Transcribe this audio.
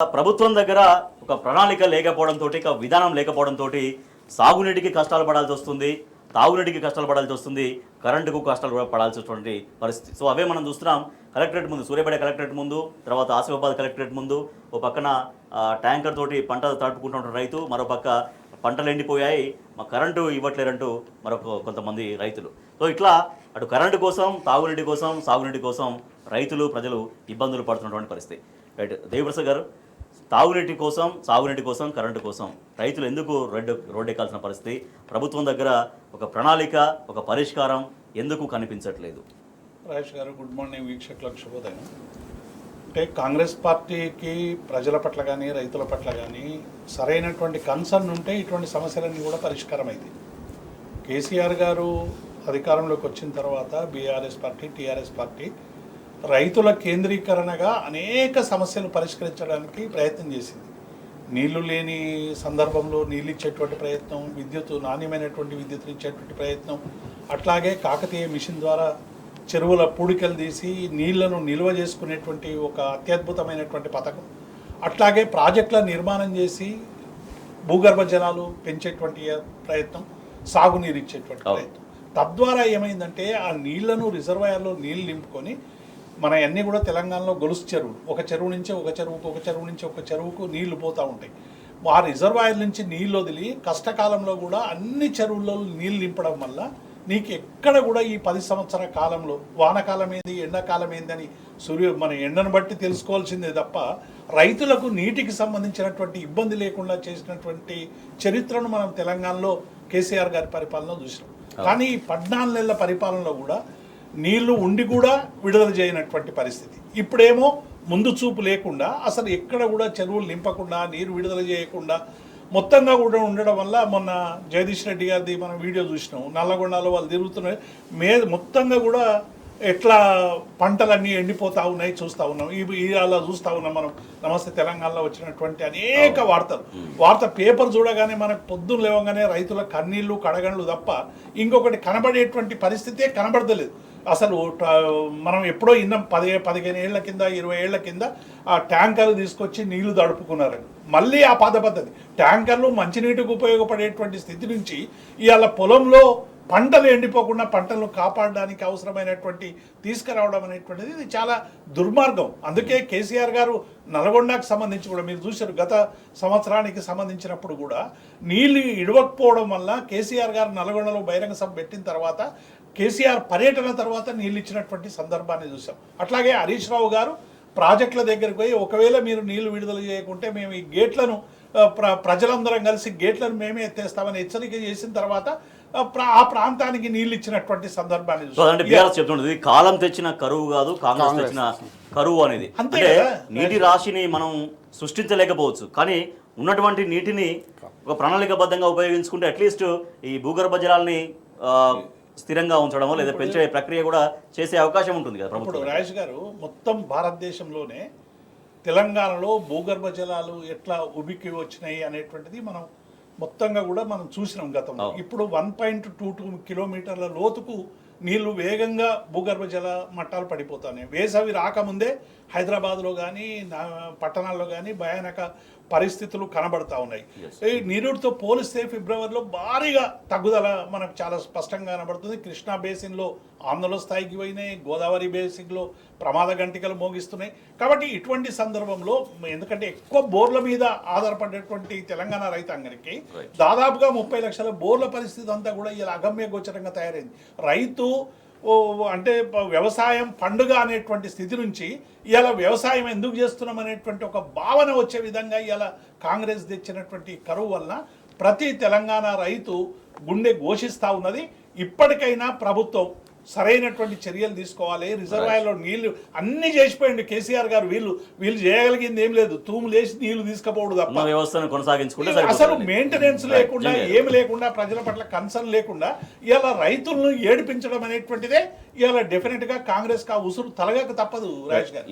ప్రభుత్వం దగ్గర ఒక ప్రణాళిక లేకపోవడంతో, ఒక విధానం లేకపోవడంతో సాగునీటికి కష్టాలు పడాల్సి వస్తుంది, తాగునీటికి కష్టాలు పడాల్సి వస్తుంది, కరెంటుకు కష్టాలు పడాల్సినటువంటి పరిస్థితి. సో అవే మనం చూస్తున్నాం. కలెక్టరేట్ ముందు, సూర్యాపేట కలెక్టరేట్ ముందు, తర్వాత ఆసిఫాబాద్ కలెక్టరేట్ ముందు ఓ పక్కన ట్యాంకర్ తోటి పంట తడుపుకుంటున్న రైతు, మరో పక్క పంటలు ఎండిపోయాయి, మా కరెంటు ఇవ్వట్లేరంటూ మరొక కొంతమంది రైతులు. సో ఇట్లా అటు కరెంటు కోసం, తాగునీటి కోసం, సాగునీటి కోసం రైతులు, ప్రజలు ఇబ్బందులు పడుతున్నటువంటి పరిస్థితి. రైట్, దేవిప్రసాద్ గారు, తాగునీటి కోసం, సాగునీటి కోసం, కరెంటు కోసం రైతులు ఎందుకు రోడ్డెక్కాల్సిన పరిస్థితి? ప్రభుత్వం దగ్గర ఒక ప్రణాళిక, ఒక పరిష్కారం ఎందుకు కనిపించట్లేదు? రాజేష్ గారు, గుడ్ మార్నింగ్. వీక్షకులకు శుభోదయం. అంటే కాంగ్రెస్ పార్టీకి ప్రజల పట్ల కానీ, రైతుల పట్ల కానీ సరైనటువంటి కన్సర్న్ ఉంటే ఇటువంటి సమస్యలన్నీ కూడా పరిష్కారం అయింది. కేసీఆర్ గారు అధికారంలోకి వచ్చిన తర్వాత బీఆర్ఎస్ పార్టీ, టీఆర్ఎస్ పార్టీ రైతుల కేంద్రీకరణగా అనేక సమస్యలు పరిష్కరించడానికి ప్రయత్నం చేసింది. నీళ్లు లేని సందర్భంలో నీళ్ళు ఇచ్చేటువంటి ప్రయత్నం, నాణ్యమైనటువంటి విద్యుత్తుని ఇచ్చేటువంటి ప్రయత్నం, అట్లాగే కాకతీయ మిషన్ ద్వారా చెరువుల పూడికలు తీసి నీళ్లను నిల్వ చేసుకునేటువంటి ఒక అత్యద్భుతమైనటువంటి పథకం, అట్లాగే ప్రాజెక్టుల నిర్మాణం చేసి భూగర్భ జలాలు పెంచేటువంటి ప్రయత్నం, సాగునీరు ఇచ్చేటువంటి ప్రయత్నం. తద్వారా ఏమైందంటే ఆ నీళ్లను రిజర్వాయర్లో నీళ్ళు నింపుకొని మన అన్నీ కూడా తెలంగాణలో గొలుసు చెరువులు, ఒక చెరువు నుంచి ఒక చెరువుకు, ఒక చెరువు నుంచి ఒక చెరువుకు నీళ్లు పోతూ ఉంటాయి. ఆ రిజర్వాయర్ నుంచి నీళ్ళు వదిలి కష్టకాలంలో కూడా అన్ని చెరువుల్లో నీళ్ళు నింపడం వల్ల నీకు ఎక్కడ కూడా ఈ 10 సంవత్సరాల కాలంలో వానకాలం ఏంది, ఎండాకాలం ఏందని మన ఎండను బట్టి తెలుసుకోవాల్సిందే తప్ప రైతులకు నీటికి సంబంధించినటువంటి ఇబ్బంది లేకుండా చేసినటువంటి చరిత్రను మనం తెలంగాణలో కేసీఆర్ గారి పరిపాలనలో చూసినాం. కానీ ఈ 14 నెలల పరిపాలనలో కూడా నీళ్లు ఉండి కూడా విడుదల చేయనటువంటి పరిస్థితి. ఇప్పుడేమో ముందు చూపు లేకుండా అసలు ఎక్కడ కూడా చెరువులు నింపకుండా, నీరు విడుదల చేయకుండా మొత్తంగా కూడా ఉండడం వల్ల మొన్న జగదీష్ రెడ్డి గారిది మనం వీడియో చూసినాం. నల్లగొండలో వాళ్ళు తిరుగుతున్నారు, మొత్తంగా కూడా ఎట్లా పంటలన్నీ ఎండిపోతూ ఉన్నాయి చూస్తూ ఉన్నాం. అలా చూస్తూ ఉన్నాం మనం. నమస్తే తెలంగాణలో వచ్చినటువంటి అనేక వార్త పేపర్ చూడగానే మనకు పొద్దున్న లేవగానే రైతుల కన్నీళ్లు, కడగండ్లు తప్ప ఇంకొకటి కనబడేటువంటి పరిస్థితే కనబడతలేదు. అసలు మనం ఎప్పుడో ఇన్నాం 15 ఏళ్ల కింద, 20 ఏళ్ల కింద ఆ ట్యాంకర్లు తీసుకొచ్చి నీళ్లు తడుపుకున్నారని. మళ్ళీ ఆ పద్ధతి ట్యాంకర్లు మంచినీటికి ఉపయోగపడేటువంటి స్థితి నుంచి ఇవాళ పొలంలో పంటలు ఎండిపోకుండా పంటలను కాపాడడానికి అవసరమైనటువంటి తీసుకురావడం అనేటువంటిది ఇది చాలా దుర్మార్గం. అందుకే కేసీఆర్ గారు నల్గొండకు సంబంధించి కూడా మీరు చూశారు, గత సంవత్సరానికి సంబంధించినప్పుడు కూడా నీళ్లు ఇడవకపోవడం వల్ల కేసీఆర్ గారు నల్గొండలో బహిరంగ సభ పెట్టిన తర్వాత, కేసీఆర్ పర్యటన తర్వాత నీళ్ళు ఇచ్చినటువంటి సందర్భాన్ని చూసాం. అట్లాగే హరీష్ రావు గారు ప్రాజెక్టుల దగ్గరికి పోయి, ఒకవేళ మీరు నీళ్లు విడుదల చేయకుంటే మేము ఈ గేట్లను ప్రజలందరం కలిసి గేట్లను మేమే ఎత్తేస్తామని హెచ్చరిక చేసిన తర్వాత ఆ ప్రాంతానికి నీళ్ళు ఇచ్చినటువంటి సందర్భాన్ని చెప్తుండేది. కాలం తెచ్చిన కరువు కాదు, కాంగ్రెస్ తెచ్చిన కరువు అనేది. అంటే నీటి రాశిని మనం సృష్టించలేకపోవచ్చు, కానీ ఉన్నటువంటి నీటిని ఒక ప్రణాళికబద్ధంగా ఉపయోగించుకుంటే అట్లీస్ట్ ఈ భూగర్భ జలాల్ని స్థిరంగా ఉంచడమో లేదా పెంచే ప్రక్రియ కూడా చేసే అవకాశం ఉంటుంది కదా ప్రభుత్వం. రాజేష్ గారు, మొత్తం భారతదేశంలోనే తెలంగాణలో భూగర్భ జలాలు ఎట్లా ఉబికి వచ్చినాయి అనేటువంటిది మనం మొత్తంగా కూడా మనం చూసినాం గతంలో. ఇప్పుడు 1.22 కిలోమీటర్ల లోతుకు నీళ్లు వేగంగా భూగర్భ జల మట్టాలు పడిపోతున్నాయి. వేసవి రాకముందే హైదరాబాద్లో కానీ పట్టణాల్లో కానీ భయానక పరిస్థితులు కనబడతా ఉన్నాయి. ఈ నీరుడితో పోలిస్తే ఫిబ్రవరిలో భారీగా తగ్గుదల మనకు చాలా స్పష్టంగా కనబడుతుంది. కృష్ణా బేసిన్లో ఆందోళన స్థాయికి పోయినాయి, గోదావరి బేసిన్లో ప్రమాద గంటికలు మోగిస్తున్నాయి. కాబట్టి ఇటువంటి సందర్భంలో, ఎందుకంటే ఎక్కువ బోర్ల మీద ఆధారపడేటువంటి తెలంగాణ రైతాంగానికి దాదాపుగా 30 లక్షల బోర్ల పరిస్థితి అంతా కూడా ఇలా అగమ్య గోచరంగా తయారైంది. రైతు అంటే వ్యవసాయం పండుగ అనేటువంటి స్థితి నుంచి ఇలా వ్యవసాయం ఎందుకు చేస్తున్నాం అనేటువంటి ఒక భావన వచ్చే విధంగా ఇలా కాంగ్రెస్ తెచ్చినటువంటి కరువు వలన ప్రతి తెలంగాణ రైతు గుండె ఘోషిస్తూ ఉన్నది. ఇప్పటికైనా ప్రభుత్వం సరైనటువంటి చర్యలు తీసుకోవాలి. రిజర్వాయర్లో నీళ్లు అన్ని చేసిపోయింది కేసీఆర్ గారు. వీళ్ళు చేయగలిగింది ఏం లేదు, తూము లేచి నీళ్లు తీసుకుపోవడం తప్ప వ్యవస్థను కొనసాగించుకుంటే అసలు మెయింటెనెన్స్ లేకుండా, ఏమి లేకుండా, ప్రజల పట్ల కన్సర్న్ లేకుండా ఇలా రైతులను ఏడిపించడం అనేటువంటిదే ఇలా డెఫినెట్ గా కాంగ్రెస్ కా ఉసురు తలగక తప్పదు రాజేష్ గారు.